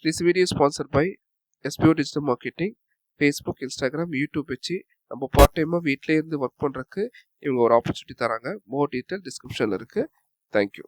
This video is sponsored by SBO Digital Marketing, Facebook, Instagram, YouTube வச்சு நம்ம part டைமாக வீட்டிலே இருந்து ஒர்க் பண்ணுறதுக்கு இவங்க ஒரு ஆப்பர்ச்சுனிட்டி தராங்க. மோர் டீட்டெயில் டிஸ்கிரிப்ஷனில் இருக்குது. தேங்க்யூ.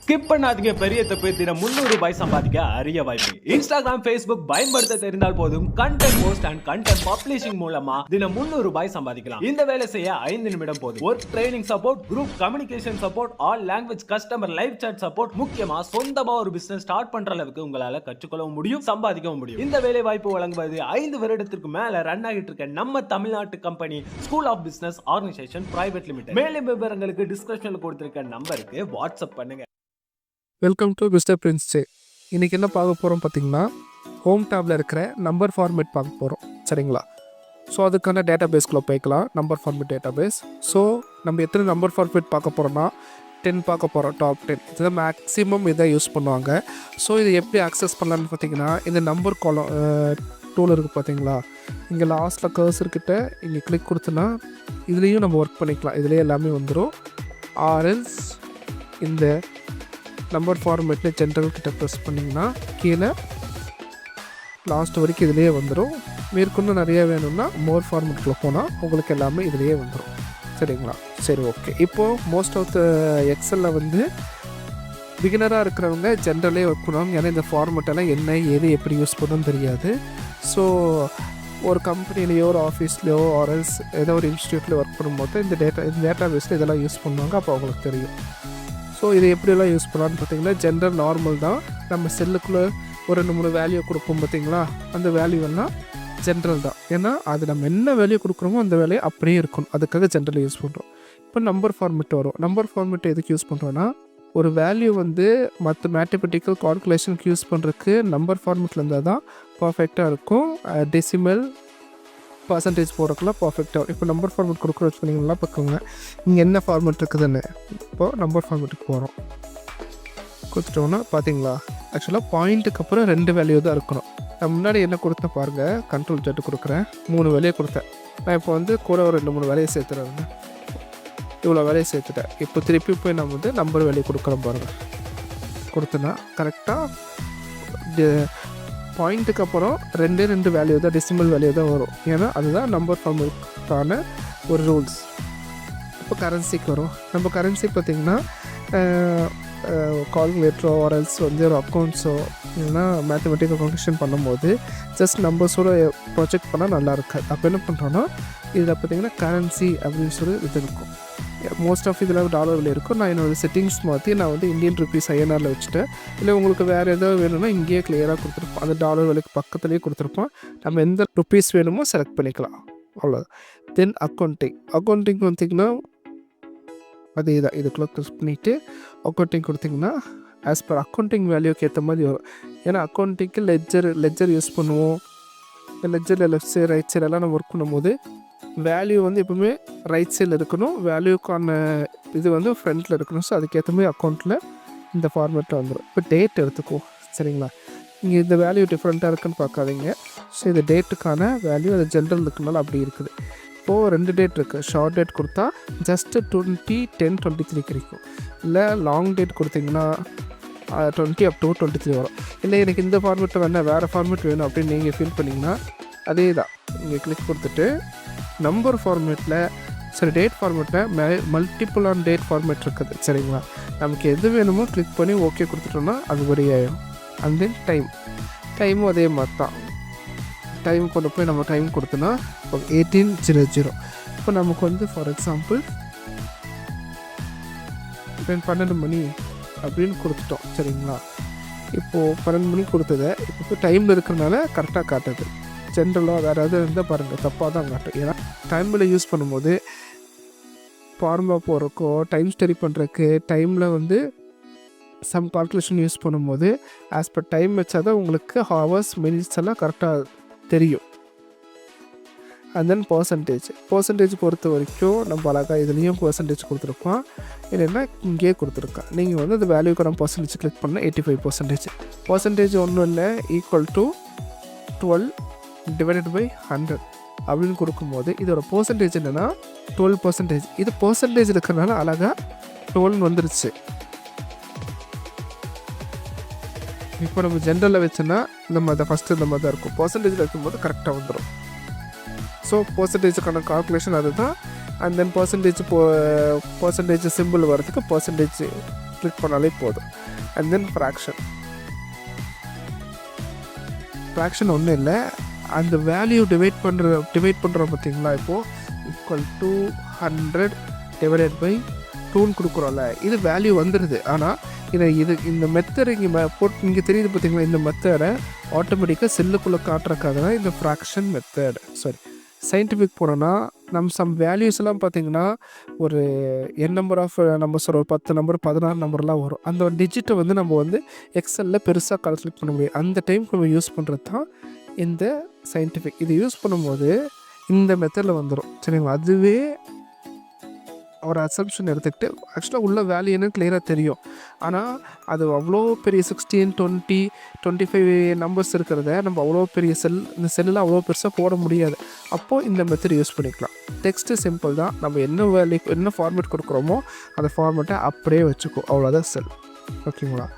ஸ்கிப் பண்ணாதீங்க. பெரிய தப்பு. தினம் ₹300 சம்பாதிக்க அரிய வாய்ப்பு. இன்ஸ்டாகிராம், ஃபேஸ்புக் பயன்படுத்த தெரிந்தால் போதும். Content post and content publishing மூலமா தினம் ₹300 சம்பாதிக்கலாம். இந்த வேலை செய்ய 5 நிமிடம் போதும். Work training support, group communication support, all language customer live chat support, முக்கியமா சொந்தமா ஒரு பிசினஸ் ஸ்டார்ட் பண்ற அளவுக்கு உங்களால கற்றுக்கொள்ளவும் முடியும், சம்பாதிக்கவும் முடியும். இந்த வேலை வாய்ப்பு வழங்குவது 5 வருடத்திற்கு மேல ரன் ஆகிட்டு இருக்க நம்ம தமிழ்நாட்டு company school of business organisation private limited. மேலும் விவரங்களுக்கு டிஸ்கிரிப்ஷன்ல கொடுத்திருக்க நம்பருக்கு வாட்ஸ்அப் பண்ணுங்க. Welcome to Mister Prince J. இன்றைக்கி என்ன பார்க்க போகிறோம் பார்த்தீங்கன்னா, ஹோம் டேப்பில் இருக்கிற நம்பர் ஃபார்மேட் பார்க்க போகிறோம். சரிங்களா? ஸோ அதுக்கான டேட்டா பேஸ்க்குள்ளே போய்க்கலாம். Number format database. So நம்ம எத்தனை நம்பர் ஃபார்மேட் பார்க்க போகிறோம்னா 10 பார்க்க போகிறோம். டாப் 10 இதுதான் மேக்ஸிமம் இதை யூஸ் பண்ணுவாங்க. ஸோ இதை எப்படி ஆக்சஸ் பண்ணலான்னு பார்த்தீங்கன்னா, இந்த நம்பர் காலம் டூல் இருக்குது பார்த்தீங்களா, இங்கே லாஸ்ட்டில் கர்சர்கிட்ட இங்கே கிளிக் கொடுத்தோன்னா இதுலேயும் நம்ம ஒர்க் பண்ணிக்கலாம். இதுலேயே எல்லாமே வந்துடும். ஆர்எல்ஸ் இந்த நம்பர் ஃபார்மேட்டில் ஜென்ரல் கிட்ட ப்ரெஸ் பண்ணிங்கன்னா கீழே லாஸ்ட் வரைக்கும் இதிலேயே வந்துடும். மேற்கொண்டு நிறைய வேணும்னா மோர் ஃபார்மேட்டில் போனால் உங்களுக்கு எல்லாமே இதிலேயே வந்துடும். சரிங்களா? சரி, ஓகே. இப்போது மோஸ்ட் ஆஃப் த எக்ஸலில் வந்து பிகினராக இருக்கிறவங்க ஜென்ரலே ஒர்க் பண்ணுவாங்க. ஏன்னா இந்த ஃபார்மேட்டெல்லாம் என்ன ஏது எப்படி யூஸ் பண்ணணும்னு தெரியாது. ஸோ ஒரு கம்பெனிலேயோ ஒரு ஆஃபீஸ்லேயோ ஆர்எல்ஸ் ஏதோ ஒரு இன்ஸ்டியூட்டில் ஒர்க் பண்ணும்போது இந்த டேட்டா பேஸில் இதெல்லாம் யூஸ் பண்ணுவாங்க. அப்போ அவங்களுக்கு தெரியும். ஸோ இது எப்படியெல்லாம் யூஸ் பண்ணலான்னு பார்த்தீங்கன்னா, ஜென்ரல் நார்மல் தான். நம்ம செல்லுக்குள்ளே ஒரு 2-3 வேல்யூ கொடுப்போம் பார்த்தீங்களா, அந்த வேல்யூ எல்லாம் ஜென்ரல் தான். ஏன்னா அது நம்ம என்ன வேல்யூ கொடுக்குறோமோ அந்த வேலையை அப்படியே இருக்கணும். அதுக்காக ஜென்ரல் யூஸ் பண்ணுறோம். இப்போ நம்பர் ஃபார்மேட் வரும். நம்பர் ஃபார்மேட் எதுக்கு யூஸ் பண்ணுறோன்னா, ஒரு வேல்யூ வந்து மற்ற மேத்தமெட்டிக்கல் கால்குலேஷனுக்கு யூஸ் பண்ணுறதுக்கு நம்பர் ஃபார்மேட்டில் இருந்தால் தான் பர்ஃபெக்டாக இருக்கும். டெசிமல் பர்சன்டேஜ் போடுறதுக்குலாம் பர்ஃபெக்டாக. இப்போ நம்பர் ஃபார்மேட் கொடுக்குற வச்சுக்கிங்களா, பார்க்குங்க இங்கே என்ன ஃபார்மேட் இருக்குதுன்னு. இப்போது நம்பர் ஃபார்மேட்டுக்கு போகிறோம். கொடுத்துட்டோன்னா பார்த்தீங்களா, ஆக்சுவலாக பாயிண்ட்டுக்கு அப்புறம் 2 வேல்யூ தான் இருக்கணும். நான் முன்னாடி என்ன கொடுத்தேன் பாருங்கள், கண்ட்ரோல் ஜெட்டு கொடுக்குறேன். 3 வேலையை கொடுத்தேன். நான் இப்போ வந்து கூட ஒரு 2-3 வேலையை சேர்த்துறேன். இவ்வளோ வேலையை சேர்த்துட்டேன். இப்போ திருப்பி போய் நம்ம வந்து நம்பர் வேலையை கொடுக்குறோம் பாருங்கள். கொடுத்தோன்னா கரெக்டாக பாயிண்ட்டுக்கு அப்புறம் 2 வேல்யூ தான், டெசிமல் வேல்யூ தான் வரும். ஏன்னா அதுதான் நம்பர் ஃபார்மேட்டான ஒரு ரூல்ஸ். இப்போ கரன்சிக்கு வரும். நம்ம கரன்சி பார்த்திங்கன்னா கால்குலேட்டரோ ஆர்எல்ஸ் வந்து ஒரு அக்கௌண்ட்ஸோ இல்லைன்னா மேத்தமெட்டிக்கல் கால்குலேஷன் பண்ணும்போது ஜஸ்ட் நம்பர்ஸோட ப்ரொஜெக்ட் பண்ணால் நல்லா இருக்காது. அப்போ என்ன பண்ணுறோன்னா, இதில் பார்த்திங்கன்னா கரன்சி அப்படின்னு சொல்லி இது இருக்கும். மோஸ்ட் ஆஃப் இதில் டாலரில் இருக்கும். நான் என்னோடய செட்டிங்ஸ் மாற்றி நான் வந்து இந்தியன் ருபீஸ் ஐஎன்ஆரில் வச்சுட்டேன். இல்லை உங்களுக்கு வேறு எதாவது வேணும்னா இங்கேயே கிளியராக கொடுத்துருப்போம். அந்த டாலர் விலைக்கு பக்கத்துலேயே கொடுத்துருப்போம். நம்ம எந்த ருபீஸ் வேணுமோ செலக்ட் பண்ணிக்கலாம். அவ்வளோதான். தென் அக்கௌண்டிங் பார்த்திங்கன்னா அதே தான். இதுக்குள்ளே கிளிக் பண்ணிவிட்டு அக்கௌண்டிங் கொடுத்திங்கன்னா ஆஸ் பர் அக்கௌண்டிங் வேல்யூக்கு ஏற்ற மாதிரி வரும். ஏன்னா அக்கௌண்டிங்க்கு லெஜர் யூஸ் பண்ணுவோம். லெஜரில் லெஃப்ட் சைடு ரைட் சைடெல்லாம் நம்ம ஒர்க் பண்ணும்போது வேல்யூ வந்து எப்பவுமே ரைட் சைடில் இருக்கணும். வேல்யூக்கான இது வந்து ஃப்ரண்ட்டில் இருக்கணும். ஸோ அதுக்கேற்ற மாதிரி அக்கௌண்ட்டில் இந்த ஃபார்மேட்டில் வந்துடும். இப்போ டேட் எடுத்துக்குவோம். சரிங்களா? இங்கே இந்த வேல்யூ டிஃப்ரெண்ட்டாக இருக்குன்னு பார்க்காதீங்க. ஸோ இந்த டேட்டுக்கான வேல்யூ அது ஜென்ரல் இருக்குனால அப்படி இருக்குது. இப்போது 2 டேட் இருக்குது. ஷார்ட் டேட் கொடுத்தா ஜஸ்ட்டு 20/10/23 கிடைக்கும். இல்லை லாங் டேட் கொடுத்திங்கன்னா 20 up to 23 வரும். இல்லை எனக்கு இந்த ஃபார்மேட்டை வேணால் வேறு ஃபார்மேட் வேணும் அப்படின்னு நீங்கள் ஃபீல் பண்ணிங்கன்னா அதே தான். இங்கே கிளிக் கொடுத்துட்டு நம்பர் ஃபார்மேட்டில் டேட் ஃபார்மேட்டில் மல்டிபிள் ஆன் டேட் ஃபார்மேட் இருக்குது. சரிங்களா? நமக்கு எது வேணுமோ கிளிக் பண்ணி ஓகே கொடுத்துட்டோன்னா அது வரி ஆகிடும். அண்ட் தென் டைமும் அதே மாதிரி தான். டைம் கொண்டு போய் நம்ம டைம் கொடுத்தோன்னா 18:00. இப்போ நமக்கு வந்து ஃபார் எக்ஸாம்பிள் 12 மணி அப்படின்னு கொடுத்துட்டோம். சரிங்களா? இப்போது 12 மணி கொடுத்ததை இப்போ டைமில் இருக்கிறனால கரெக்டாக காட்டுது. ஜென்ரலாக வேறு எதாவது இருந்தால் பாருங்கள் தப்பாக தான் காட்டும். ஏன்னா டைமில் யூஸ் பண்ணும்போது ஃபார்முலா போகிறக்கோ டைம் ஸ்டடி பண்ணுறதுக்கு டைமில் வந்து சம் கால்குலேஷன் யூஸ் பண்ணும்போது ஆஸ் பர் டைம் வச்சா தான் உங்களுக்கு ஹவர்ஸ் மினிட்ஸ் எல்லாம் கரெக்டாக தெரியும். அண்ட் தென் பர்சன்டேஜ் பொறுத்த வரைக்கும் நம்ம அழகாக இதுலேயும் பர்சன்டேஜ் கொடுத்துருப்போம். இல்லைன்னா இங்கேயே கொடுத்துருக்கோம். நீங்கள் வந்து அந்த வேல்யூக்கான பர்சன்டேஜ் கிளிக் பண்ணால் 85%. பர்சன்டேஜ் ஒன்றும் இல்லை, ஈக்குவல் டு 12/100 அப்படின்னு கொடுக்கும்போது இதோட பர்சன்டேஜ் என்னென்னா 12%. இது பர்சன்டேஜ் இருக்கிறனால அழகாக 12 வந்துருச்சு. இப்போ நம்ம ஜென்ரலில் வச்சோன்னா இந்த மாதிரி தான் ஃபஸ்ட்டு இந்த மாதிரி தான் இருக்கும். பர்சன்டேஜில் வைக்கும்போது கரெக்டாக வந்துடும். ஸோ பர்சன்டேஜுக்கான கால்குலேஷன் அதுதான். அண்ட் தென் பர்சன்டேஜ் சிம்பிள் வரதுக்கு பர்சன்டேஜ் கிளிக் பண்ணாலே போதும். அண்ட் தென் ஃப்ராக்ஷன் ஒன்றும் இல்லை, அந்த வேல்யூ டிவைட் பண்ணுறோம் பார்த்தீங்களா. இப்போது ஈக்குவல் டு 100 டிவைடட் பை 2ன்னு கொடுக்குறோம்ல, இது வேல்யூ வந்துடுது. ஆனால் இந்த மெத்தட் இங்கே தெரியுது பார்த்தீங்களா. இந்த மெத்தடை ஆட்டோமேட்டிக்காக செல்லுக்குள்ளே காட்டுறக்காக தான் இந்த ஃப்ராக்ஷன் மெத்தட். சயின்டிஃபிக் போனோன்னா சம் வேல்யூஸ் எல்லாம் பார்த்தீங்கன்னா ஒரு நம்பர் ஆஃப் நம்பர்ஸ் ஒரு 10 நம்பர் 16 நம்பர்லாம் வரும். அந்த டிஜிட்டை நம்ம எக்ஸலில் பெருசாக கால்குலேட் பண்ண முடியும். அந்த டைமுக்கு நம்ம யூஸ் பண்ணுறது தான் இந்த சயின்டிஃபிக். இது யூஸ் பண்ணும்போது இந்த மெத்தடில் வந்துடும். சரிங்களா. அதுவே ஒரு அசம்ஷன் எடுத்துக்கிட்டு ஆக்சுவலாக உள்ள வேல்யூ என்னன்னு கிளியராக தெரியும். ஆனால் அது அவ்வளோ பெரிய 16, 20, 25 நம்பர்ஸ் இருக்கிறத நம்ம அவ்வளோ பெரிய இந்த செல்லில் அவ்வளோ பெருசாக போட முடியாது. அப்போது இந்த மெத்தட் யூஸ் பண்ணிக்கலாம். டெக்ஸ்ட்டு சிம்பிள் தான். நம்ம என்ன ஃபார்மேட் கொடுக்குறோமோ அந்த ஃபார்மேட்டை அப்படியே வச்சுக்கோ, அவ்வளோதான் செல். ஓகேங்களா.